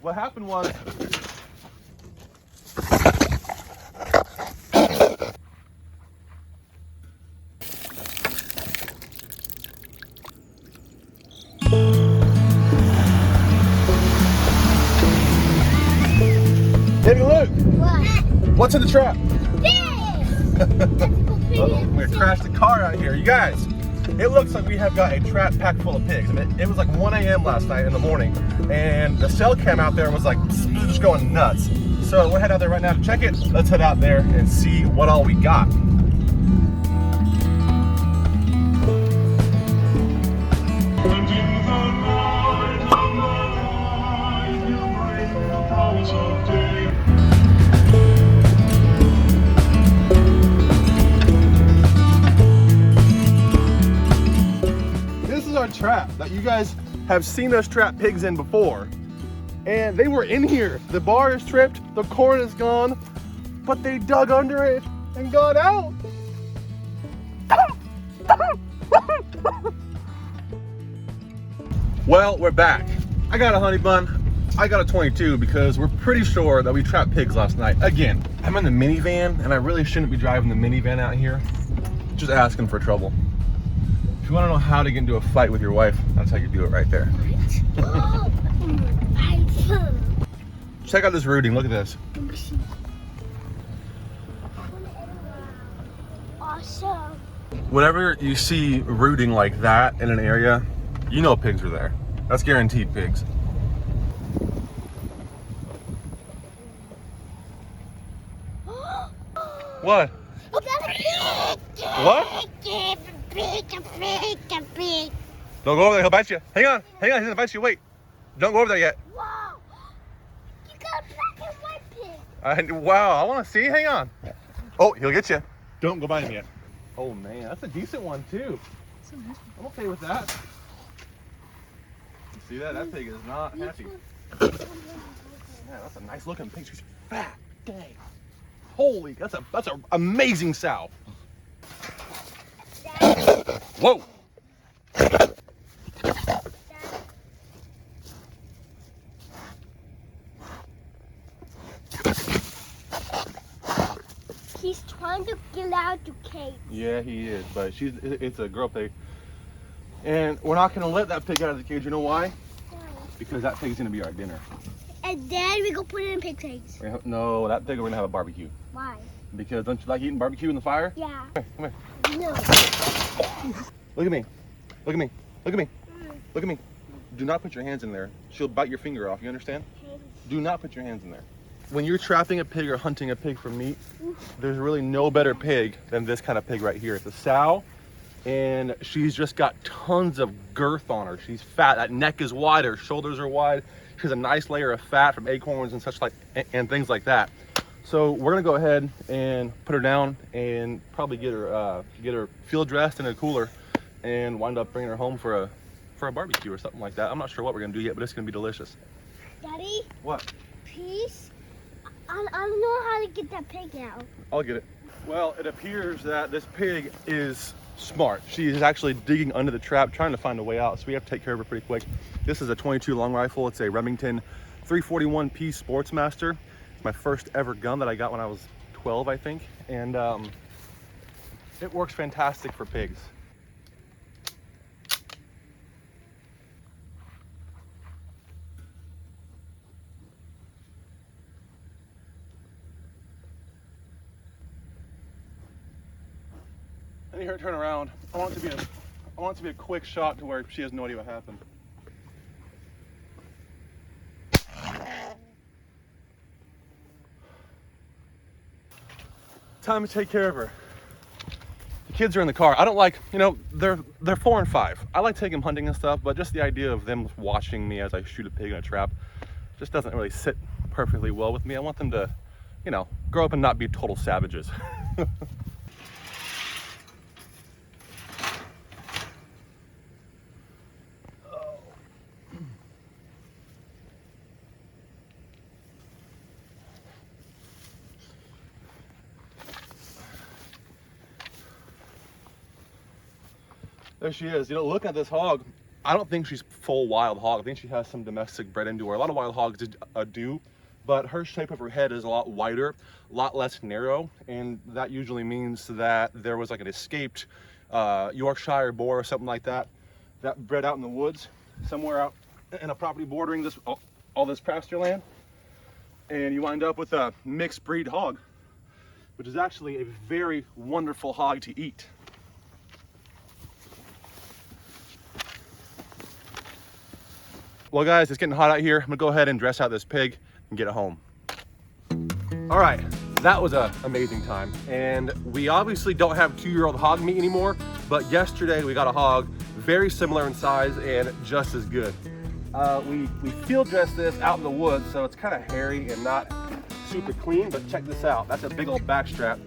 what happened was, hey, look! What? What's in the trap? Uh-oh, We're gonna crash the car out here. You guys, it looks like we have got a trap packed full of pigs. I mean, it was like 1 a.m. last night in the morning, and the cell cam out there was like just going nuts. So we're heading out there right now to check it. Let's head out there and see what all we got. This is our trap that you guys have seen us trap pigs in before. And they were in here. The bar is tripped, the corn is gone, but they dug under it and got out. Well, we're back. I got a honey bun. I got a 22 because we're pretty sure that we trapped pigs last night. Again, I'm in the minivan and I really shouldn't be driving the minivan out here. Just asking for trouble. If you want to know how to get into a fight with your wife, that's how you do it right there. Check out this rooting. Look at this. Awesome. Whenever you see rooting like that in an area, you know pigs are there. That's guaranteed pigs. What? What? Don't go over there, he'll bite you. Hang on, he's gonna bite you, wait. Don't go over there yet. Wow. You got a black and white pig. Wow, I wanna see, hang on. Oh, he'll get you. Don't go by him yet. Oh man, that's a decent one too. I'm okay with that. See that? That pig is not happy. Yeah, that's a nice looking pig. She's fat. Dang. Holy, that's an amazing sow. Whoa. He's trying to get out the cage. Yeah, he is, but it's a girl pig. And we're not gonna let that pig out of the cage. You know why? Why? Because that pig's gonna be our dinner. And then we go put it in pig eggs. No, that pig we're gonna have a barbecue. Why? Because don't you like eating barbecue in the fire? Yeah. Come here. No. Look at me. Look at me. Look at me. Look at me. Do not put your hands in there. She'll bite your finger off. You understand? Do not put your hands in there. When you're trapping a pig or hunting a pig for meat, there's really no better pig than this kind of pig right here. It's a sow, and she's just got tons of girth on her. She's fat. That neck is wide. Her shoulders are wide. She has a nice layer of fat from acorns and such like and things like that. So we're gonna go ahead and put her down and probably get her field dressed in a cooler and wind up bringing her home for a barbecue or something like that. I'm not sure what we're gonna do yet, but it's gonna be delicious. Daddy? What? Please? I don't know how to get that pig out. I'll get it. Well, it appears that this pig is smart. She is actually digging under the trap, trying to find a way out, so we have to take care of her pretty quick. This is a 22 long rifle. It's a Remington 341P Sportsmaster. It's my first ever gun that I got when I was 12, I think, and it works fantastic for pigs. I need her to turn around. I want it to be a quick shot to where she has no idea what happened. Time to take care of her. The kids are in the car. I don't like, they're 4 and 5. I like taking them hunting and stuff, but just the idea of them watching me as I shoot a pig in a trap just doesn't really sit perfectly well with me. I want them to, grow up and not be total savages. There she is. Looking at this hog, I don't think she's full wild hog. I think she has some domestic bred into her. A lot of wild hogs do, but her shape of her head is a lot wider, a lot less narrow, and that usually means that there was like an escaped Yorkshire boar or something like that that bred out in the woods somewhere out in a property bordering this all this pasture land, and you wind up with a mixed breed hog, which is actually a very wonderful hog to eat. Well guys, it's getting hot out here. I'm gonna go ahead and dress out this pig and get it home. All right, that was an amazing time. And we obviously don't have 2-year-old hog meat anymore, but yesterday we got a hog very similar in size and just as good. We field dressed this out in the woods, so it's kind of hairy and not super clean, but check this out. That's a big old back strap.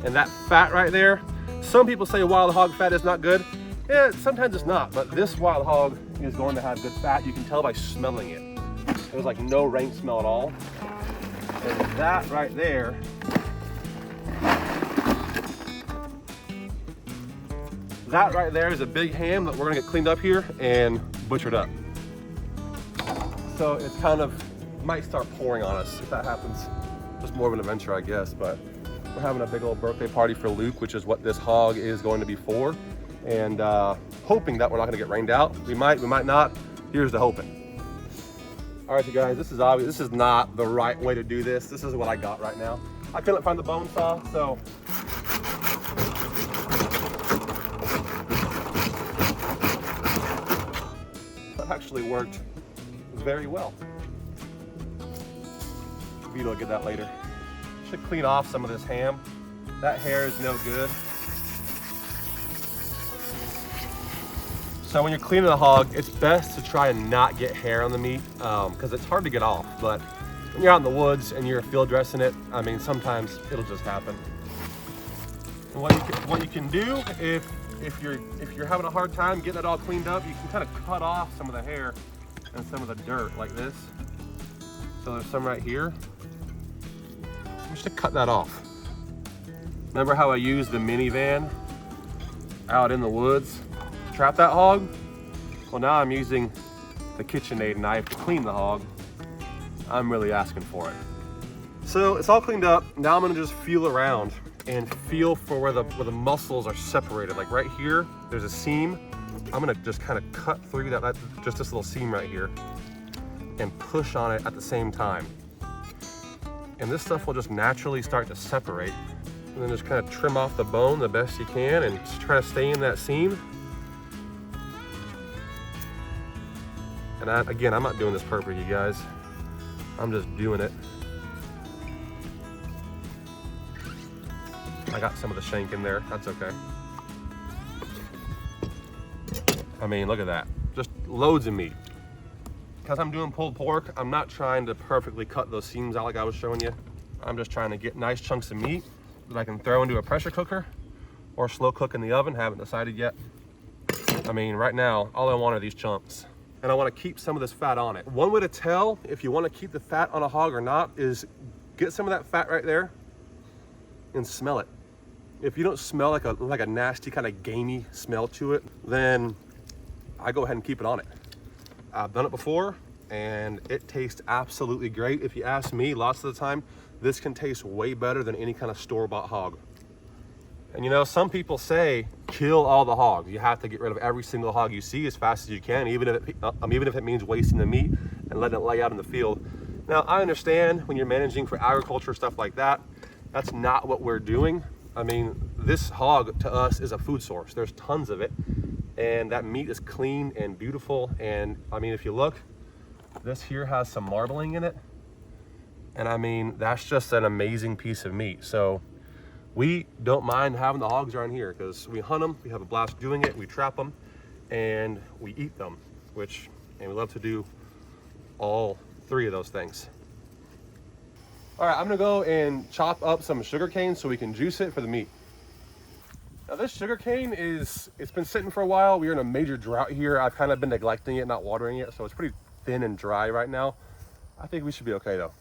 And that fat right there, some people say wild hog fat is not good. Yeah, sometimes it's not, but this wild hog is going to have good fat. You can tell by smelling it. There's like no rank smell at all. And that right there, is a big ham that we're gonna get cleaned up here and butchered up. So it's kind of, might start pouring on us if that happens. Just more of an adventure, I guess, but we're having a big old birthday party for Luke, which is what this hog is going to be for. And hoping that we're not gonna get rained out. We might not. Here's the hoping. All right, you guys, this is obvious. This is not the right way to do this. This is what I got right now. I couldn't find the bone saw, so. That actually worked very well. Vito will get that later. Should clean off some of this ham. That hair is no good. So when you're cleaning a hog, it's best to try and not get hair on the meat because it's hard to get off. But when you're out in the woods and you're field dressing it, I mean, sometimes it'll just happen. And what you can do if you're having a hard time getting it all cleaned up, you can kind of cut off some of the hair and some of the dirt like this. So there's some right here. I'm just gonna cut that off. Remember how I used the minivan out in the woods? Trap that hog? Well, now I'm using the KitchenAid knife to clean the hog. I'm really asking for it. So it's all cleaned up. Now I'm gonna just feel around and feel for where the muscles are separated. Like right here, there's a seam. I'm gonna just kind of cut through that, just this little seam right here, and push on it at the same time. And this stuff will just naturally start to separate. And then just kind of trim off the bone the best you can and just try to stay in that seam. And again, I'm not doing this perfect, you guys. I'm just doing it. I got some of the shank in there, that's okay. I mean, look at that. Just loads of meat. Because I'm doing pulled pork, I'm not trying to perfectly cut those seams out like I was showing you. I'm just trying to get nice chunks of meat that I can throw into a pressure cooker or slow cook in the oven, haven't decided yet. I mean, right now, all I want are these chunks. And I want to keep some of this fat on it. One way to tell if you want to keep the fat on a hog or not is get some of that fat right there and smell it. If you don't smell like a nasty kind of gamey smell to it, then I go ahead and keep it on it. I've done it before and it tastes absolutely great. If you ask me, lots of the time, this can taste way better than any kind of store-bought hog. And you know, some people say, kill all the hogs. You have to get rid of every single hog you see as fast as you can, even if it means wasting the meat and letting it lay out in the field. Now, I understand when you're managing for agriculture, stuff like that, that's not what we're doing. I mean, this hog to us is a food source. There's tons of it. And that meat is clean and beautiful. And I mean, if you look, this here has some marbling in it. And I mean, that's just an amazing piece of meat. So we don't mind having the hogs around here because we hunt them, we have a blast doing it, we trap them, and we eat them, and we love to do all three of those things. All right, I'm gonna go and chop up some sugarcane so we can juice it for the meat. Now this sugarcane it's been sitting for a while. We're in a major drought here. I've kind of been neglecting it, not watering it, so it's pretty thin and dry right now. I think we should be okay though.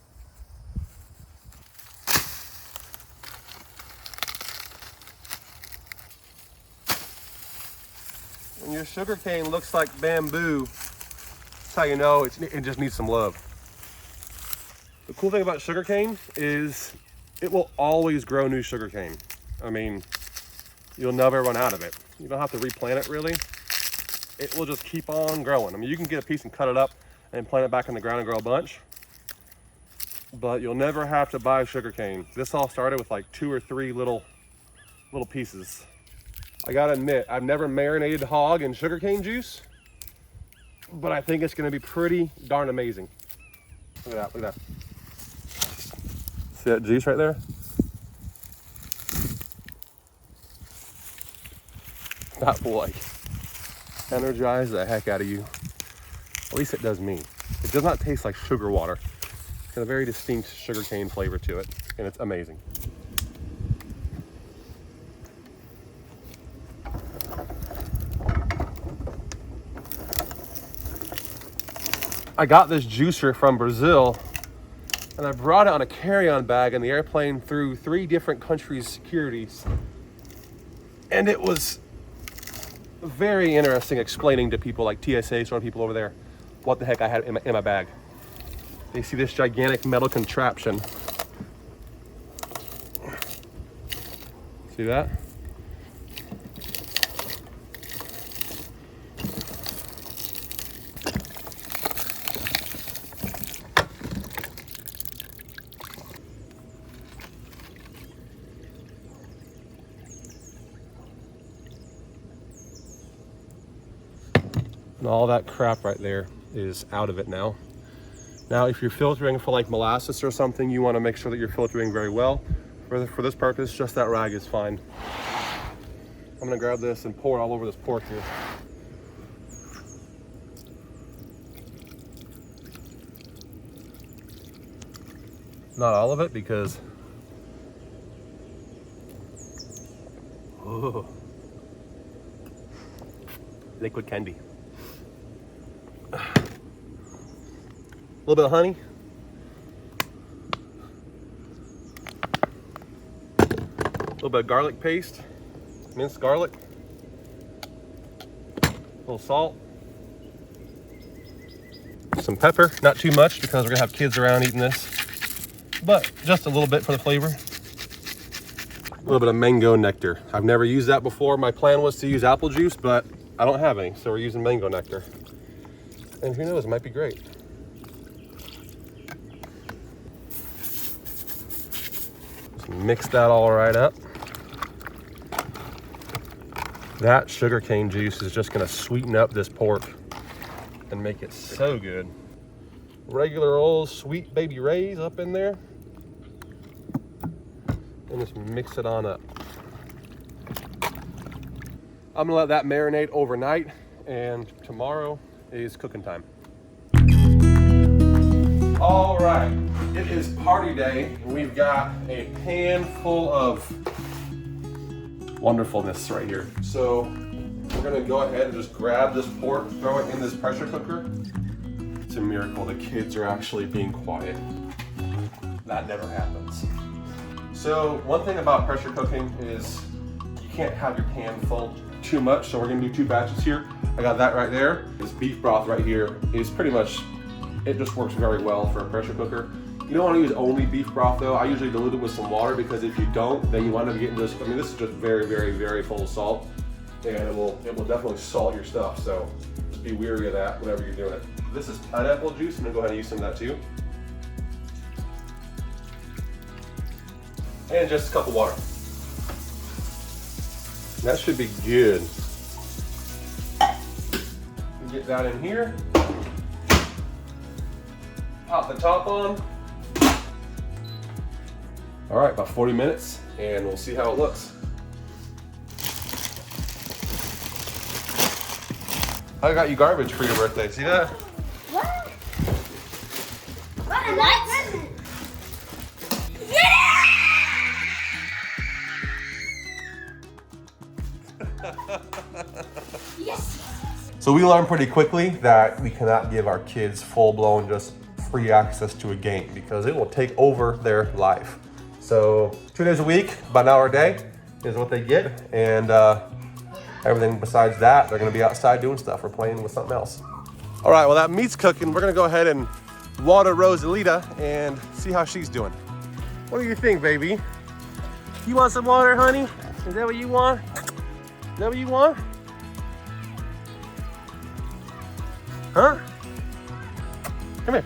When your sugarcane looks like bamboo, That's how you know it just needs some love. The cool thing about sugarcane is it will always grow new sugarcane. I mean, you'll never run out of it. You don't have to replant it really. It will just keep on growing. I mean, you can get a piece and cut it up and plant it back in the ground and grow a bunch, but you'll never have to buy sugarcane. This all started with like 2 or 3 little pieces. I gotta admit, I've never marinated hog in sugarcane juice, but I think it's gonna be pretty darn amazing. Look at that, look at that. See that juice right there? That will like energize the heck out of you. At least it does me. It does not taste like sugar water. It's got a very distinct sugarcane flavor to it, and it's amazing. I got this juicer from Brazil, and I brought it on a carry-on bag in the airplane through 3 different countries' securities. And it was very interesting explaining to people like TSA, some people over there, what the heck I had in my bag. They see this gigantic metal contraption. See that? And all that crap right there is out of it now. Now, if you're filtering for like molasses or something, you want to make sure that you're filtering very well. For this purpose, just that rag is fine. I'm gonna grab this and pour it all over this pork here. Not all of it, because oh, liquid candy. A little bit of honey. A little bit of garlic paste, minced garlic. A little salt. Some pepper, not too much because we're gonna have kids around eating this, but just a little bit for the flavor. A little bit of mango nectar. I've never used that before. My plan was to use apple juice, but I don't have any, so we're using mango nectar. And who knows, it might be great. Just mix that all right up. That sugarcane juice is just gonna sweeten up this pork and make it so good. Regular old sweet baby Ray's up in there. And just mix it on up. I'm gonna let that marinate overnight, and tomorrow is cooking time. All right, it is party day. We've got a pan full of wonderfulness right here. So we're gonna go ahead and just grab this pork, throw it in this pressure cooker. It's a miracle the kids are actually being quiet. That never happens. So one thing about pressure cooking is you can't have your pan full too much, so we're gonna do 2 batches here. I got that right there. This beef broth right here is pretty much, it just works very well for a pressure cooker. You don't want to use only beef broth though. I usually dilute it with some water, because if you don't, then you wind up getting this, I mean, this is just very, very, very full of salt, and it will definitely salt your stuff, so just be wary of that whenever you're doing it. This is pineapple juice. I'm gonna go ahead and use some of that too. And just a cup of water. That should be good. Get that in here. Pop the top on. All right, about 40 minutes, and we'll see how it looks. I got you garbage for your birthday. See that? What? What? A nice present. Yeah! Yes. So we learned pretty quickly that we cannot give our kids full-blown just free access to a game, because it will take over their life. So 2 days a week, about an hour a day is what they get, and everything besides that, they're gonna be outside doing stuff or playing with something else. All right, well that meat's cooking. We're gonna go ahead and water Rosalita and see how she's doing. What do you think, baby? You want some water, honey? Is that what you want? Is that what you want? Huh? Come here.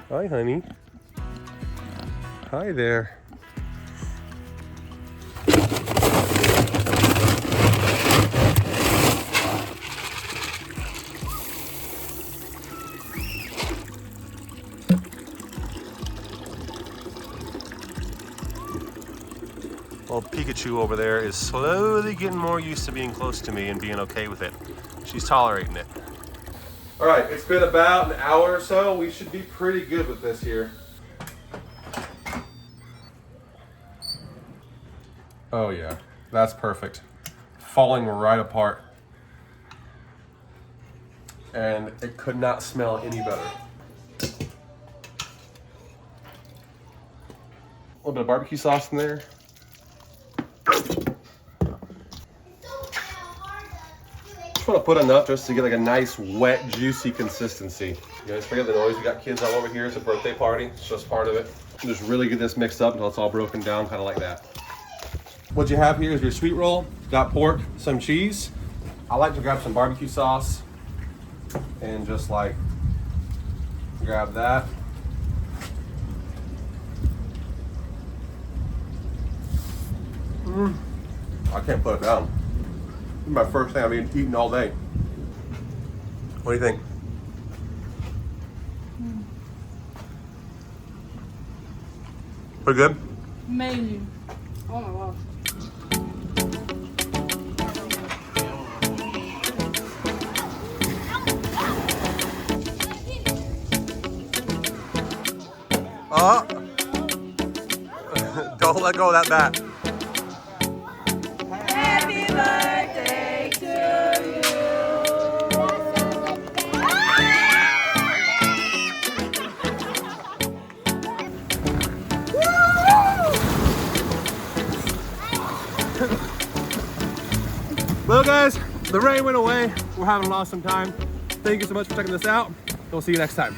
Hi, honey. Hi there. Old Pikachu over there is slowly getting more used to being close to me and being okay with it. She's tolerating it. All right, it's been about an hour or so. We should be pretty good with this here. Oh yeah, that's perfect. Falling right apart. And it could not smell any better. A little bit of barbecue sauce in there. Just want to put enough just to get like a nice, wet, juicy consistency. You guys forget the noise. We got kids all over here. It's a birthday party. It's just part of it. Just really get this mixed up until it's all broken down, kind of like that. What you have here is your sweet roll. Got pork, some cheese. I like to grab some barbecue sauce and just like grab that. I can't put it down. This is my first thing I've eaten all day. What do you think? Pretty good? Amazing. Oh my gosh. Don't let go of that bat. Happy birthday to Well guys, the rain went away. We're having an awesome time. Thank you so much for checking this out. We'll see you next time.